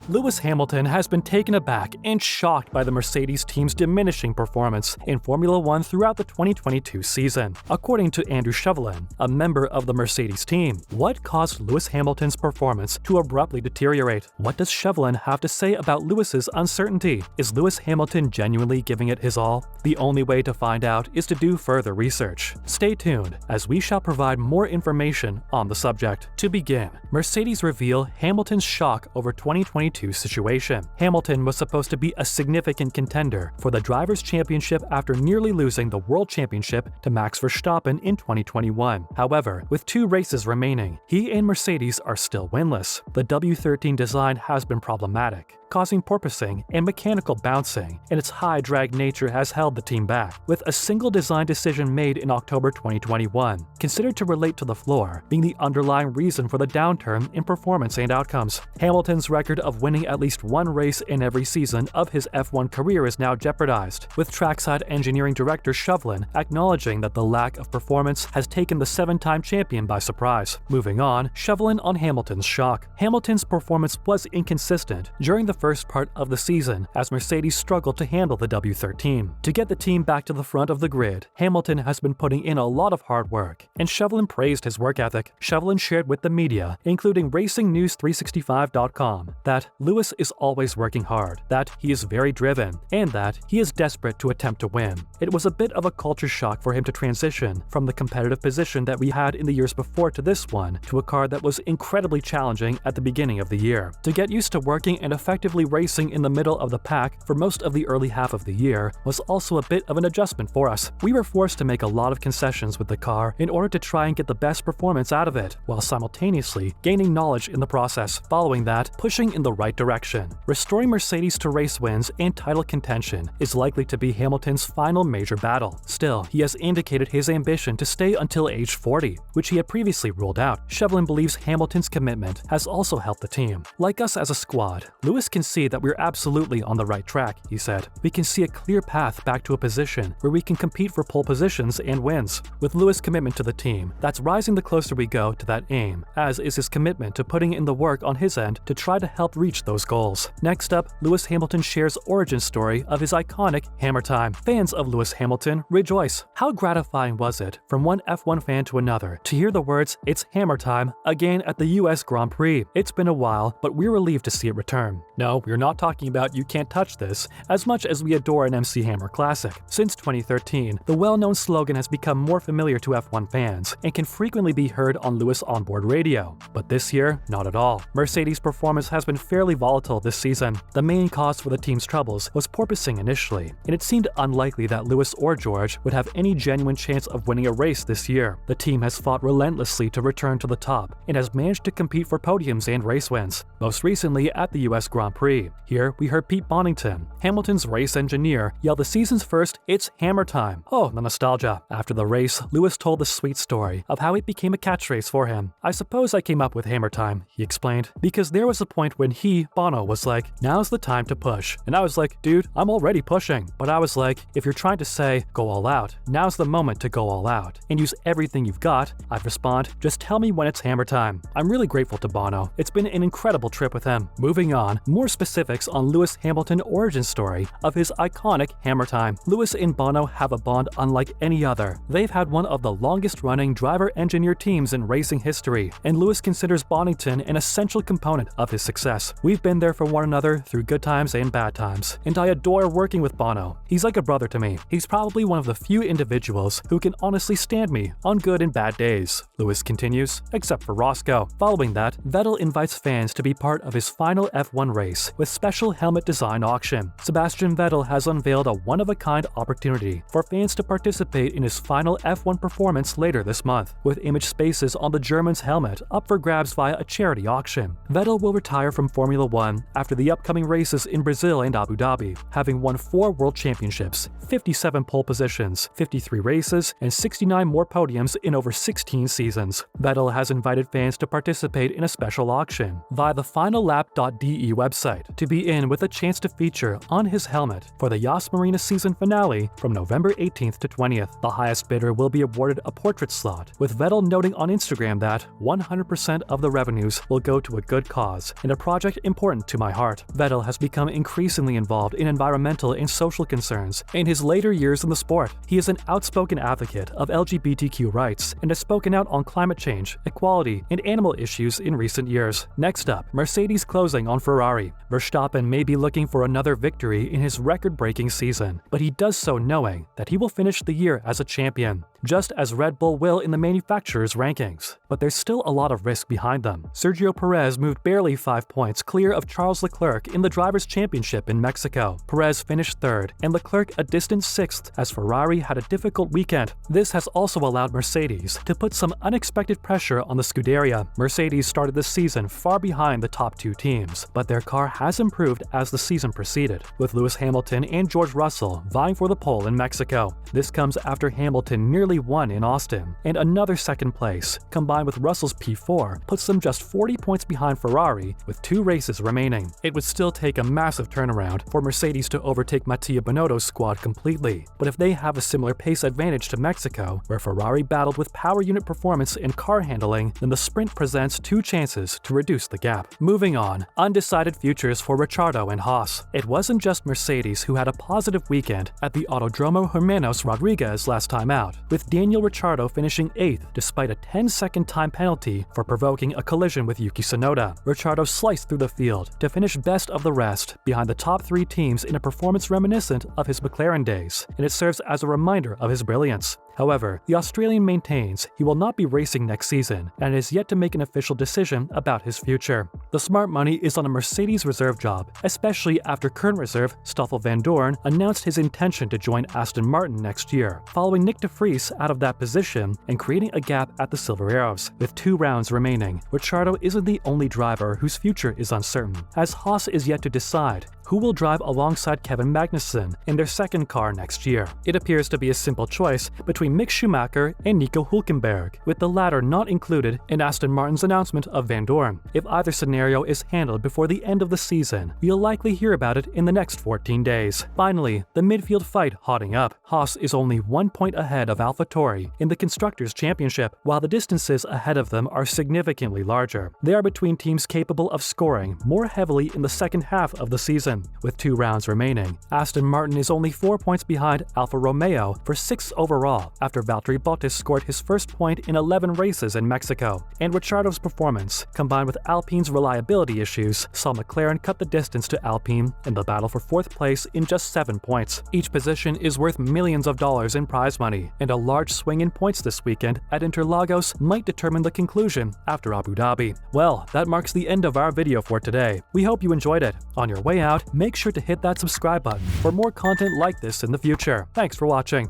Lewis Hamilton has been taken aback and shocked by the Mercedes team's diminishing performance in Formula One throughout the 2022 season. According to Andrew Chauvelin, a member of the Mercedes team, what caused Lewis Hamilton's performance to abruptly deteriorate? What does Chauvelin have to say about Lewis's uncertainty? Is Lewis Hamilton genuinely giving it his all? The only way to find out is to do further research. Stay tuned, as we shall provide more information on the subject. To begin, Mercedes reveal Hamilton's shock over 2022 situation. Hamilton was supposed to be a significant contender for the Drivers' Championship after nearly losing the World Championship to Max Verstappen in 2021. However, with 2 races remaining, he and Mercedes are still winless. The W13 design has been problematic, causing porpoising and mechanical bouncing, and its high drag nature has held the team back, with a single design decision made in October 2021, considered to relate to the floor, being the underlying reason for the downturn in performance and outcomes. Hamilton's record of winning at least 1 race in every season of his F1 career is now jeopardized, with trackside engineering director Chauvelin acknowledging that the lack of performance has taken the 7-time champion by surprise. Moving on, Chauvelin on Hamilton's shock. Hamilton's performance was inconsistent during the first part of the season as Mercedes struggled to handle the W13. To get the team back to the front of the grid, Hamilton has been putting in a lot of hard work, and Chauvelin praised his work ethic. Chauvelin shared with the media, including RacingNews365.com, that Lewis is always working hard, that he is very driven, and that he is desperate to attempt to win. It was a bit of a culture shock for him to transition from the competitive position that we had in the years before to this one, to a car that was incredibly challenging at the beginning of the year. To get used to working and effectively racing in the middle of the pack for most of the early half of the year was also a bit of an adjustment for us. We were forced to make a lot of concessions with the car in order to try and get the best performance out of it, while simultaneously gaining knowledge in the process. Following that, pushing in the right direction. Restoring Mercedes to race wins and title contention is likely to be Hamilton's final major battle. Still, he has indicated his ambition to stay until age 40, which he had previously ruled out. Chauvelin believes Hamilton's commitment has also helped the team. Like us as a squad, Lewis can see that we're absolutely on the right track, he said. We can see a clear path back to a position where we can compete for pole positions and wins. With Lewis' commitment to the team, that's rising the closer we go to that aim, as is his commitment to putting in the work on his end to try to help reach those goals. Next up, Lewis Hamilton shares origin story of his iconic Hammer Time. Fans of Lewis Hamilton rejoice. How gratifying was it from one F1 fan to another to hear the words "It's Hammer Time" again at the US Grand Prix. It's been a while, but we're relieved to see it return. No, we're not talking about "You Can't Touch This" as much as we adore an MC Hammer classic. Since 2013, the well-known slogan has become more familiar to F1 fans and can frequently be heard on Lewis onboard radio. But this year, not at all. Mercedes' performance has been fairly volatile this season. The main cause for the team's troubles was porpoising initially, and it seemed unlikely that Lewis or George would have any genuine chance of winning a race this year. The team has fought relentlessly to return to the top and has managed to compete for podiums and race wins, most recently at the US Grand Prix. Here, we heard Pete Bonington, Hamilton's race engineer, yell the season's first "It's Hammer Time." Oh, the nostalgia. After the race, Lewis told the sweet story of how it became a catchphrase for him. "I suppose I came up with Hammer Time," he explained, "because there was a point when he, Bono, was like, 'Now's the time to push.' And I was like, 'Dude, I'm already pushing.' But I was like, if you're trying to say, go all out, now's the moment to go all out and use everything you've got, I'd respond, just tell me when it's Hammer Time." I'm really grateful to Bono. It's been an incredible trip with him. Moving on, more specifics on Lewis Hamilton origin story of his iconic Hammer Time. Lewis and Bono have a bond unlike any other. They've had one of the longest-running driver-engineer teams in racing history, and Lewis considers Bonington an essential component of his success. "We've been there for one another through good times and bad times, and I adore working with Bono. He's like a brother to me. He's probably one of the few individuals who can honestly stand me on good and bad days," Lewis continues, except for Roscoe. Following that, Vettel invites fans to be part of his final F1 race with special helmet design auction. Sebastian Vettel has unveiled a one-of-a-kind opportunity for fans to participate in his final F1 performance later this month, with image spaces on the German's helmet up for grabs via a charity auction. Vettel will retire from Formula One after the upcoming races in Brazil and Abu Dhabi, having won 4 world championships, 57 pole positions, 53 races, and 69 more podiums in over 16 seasons. Vettel has invited fans to participate in a special auction via the finallap.de website. website to be in with a chance to feature on his helmet for the Yas Marina season finale from November 18th to 20th. The highest bidder will be awarded a portrait slot, with Vettel noting on Instagram that 100% of the revenues will go to a good cause and a project important to my heart. Vettel has become increasingly involved in environmental and social concerns in his later years in the sport. He is an outspoken advocate of LGBTQ rights and has spoken out on climate change, equality, and animal issues in recent years. Next up, Mercedes closing on Ferrari. Verstappen may be looking for another victory in his record-breaking season, but he does so knowing that he will finish the year as a champion, just as Red Bull will in the manufacturer's rankings. But there's still a lot of risk behind them. Sergio Perez moved barely 5 points clear of Charles Leclerc in the Drivers' Championship in Mexico. Perez finished 3rd, and Leclerc a distant 6th, as Ferrari had a difficult weekend. This has also allowed Mercedes to put some unexpected pressure on the Scuderia. Mercedes started the season far behind the top 2 teams, but their car has improved as the season proceeded, with Lewis Hamilton and George Russell vying for the pole in Mexico. This comes after Hamilton nearly won in Austin, and another second place, combined with Russell's P4, puts them just 40 points behind Ferrari with 2 races remaining. It would still take a massive turnaround for Mercedes to overtake Mattia Binotto's squad completely, but if they have a similar pace advantage to Mexico, where Ferrari battled with power unit performance and car handling, then the sprint presents 2 chances to reduce the gap. Moving on, undecided futures for Ricciardo and Haas. It wasn't just Mercedes who had a positive weekend at the Autodromo Hermanos Rodriguez last time out, with Daniel Ricciardo finishing 8th despite a 10-second time penalty for provoking a collision with Yuki Tsunoda. Ricciardo sliced through the field to finish best of the rest, behind the top 3 teams in a performance reminiscent of his McLaren days, and it serves as a reminder of his brilliance. However, the Australian maintains he will not be racing next season and is yet to make an official decision about his future. The smart money is on a Mercedes reserve job, especially after current reserve Stoffel Vandoorne announced his intention to join Aston Martin next year, following Nick de Vries out of that position and creating a gap at the Silver Arrows. With 2 rounds remaining, Ricciardo isn't the only driver whose future is uncertain, as Haas is yet to decide who will drive alongside Kevin Magnussen in their second car next year. It appears to be a simple choice between Mick Schumacher and Nico Hülkenberg, with the latter not included in Aston Martin's announcement of Vandoorne. If either scenario is handled before the end of the season, we'll likely hear about it in the next 14 days. Finally, the midfield fight hotting up. Haas is only 1 point ahead of AlphaTauri in the Constructors' Championship, while the distances ahead of them are significantly larger. They are between teams capable of scoring more heavily in the second half of the season. With 2 rounds remaining, Aston Martin is only 4 points behind Alfa Romeo for 6th overall after Valtteri Bottas scored his first point in 11 races in Mexico. And Ricciardo's performance, combined with Alpine's reliability issues, saw McLaren cut the distance to Alpine in the battle for 4th place in just 7 points. Each position is worth millions of dollars in prize money, and a large swing in points this weekend at Interlagos might determine the conclusion after Abu Dhabi. Well, that marks the end of our video for today. We hope you enjoyed it. On your way out, make sure to hit that subscribe button for more content like this in the future. Thanks for watching.